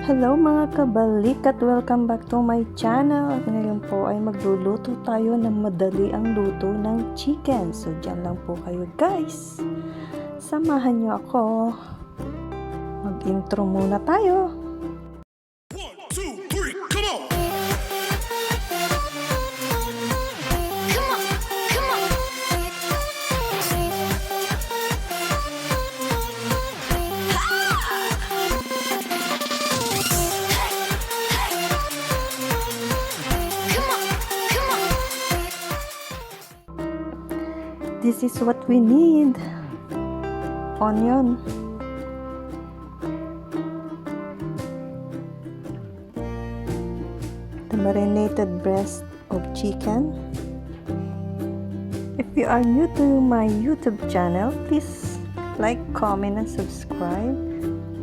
Hello mga kabalikat! Welcome back to my channel. At ngayon po ay magluluto tayo ng madali ang luto ng chicken. So dyan lang po kayo guys. Samahan nyo ako. Mag-intro muna tayo. This is what we need. Onion, the marinated breast of chicken. If you are new to my YouTube channel, please like, comment, and subscribe.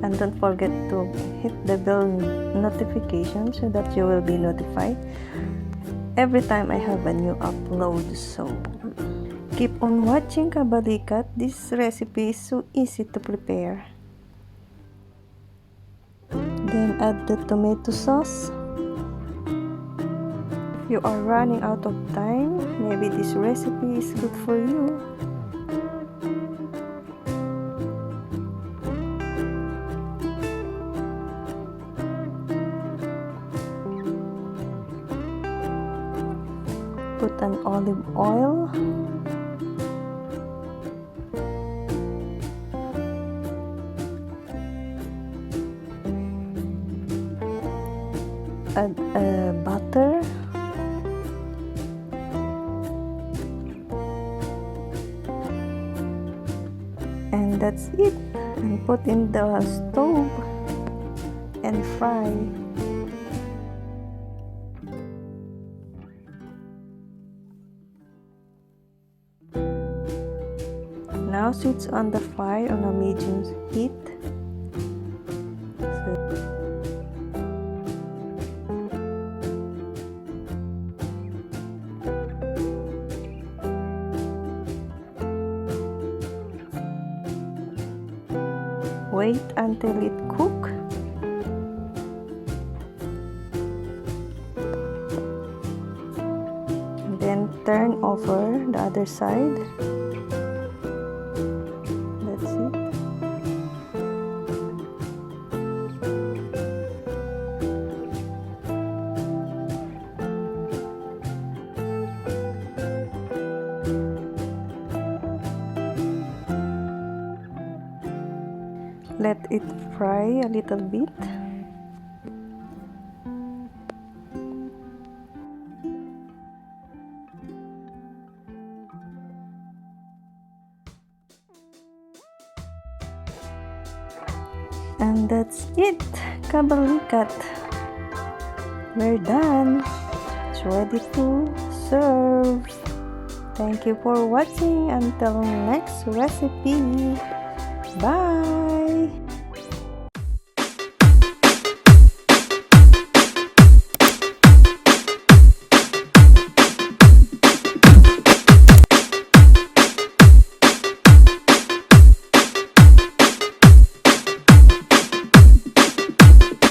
And don't forget to hit the bell notification so that you will be notified every time I have a new upload. So keep on watching Kabalikat. This recipe is so easy to prepare. Then add the tomato sauce. If you are running out of time, maybe this recipe is good for you. Put an olive oil. Add butter, and that's it. And put in the stove and fry. Now switch on the fire on a medium heat. Wait until it cooks. And then turn over the other side. That's it. Let it fry a little bit. And that's it, Kabalikat. We're done. It's ready to serve. Thank you for watching. Until next recipe. Bye!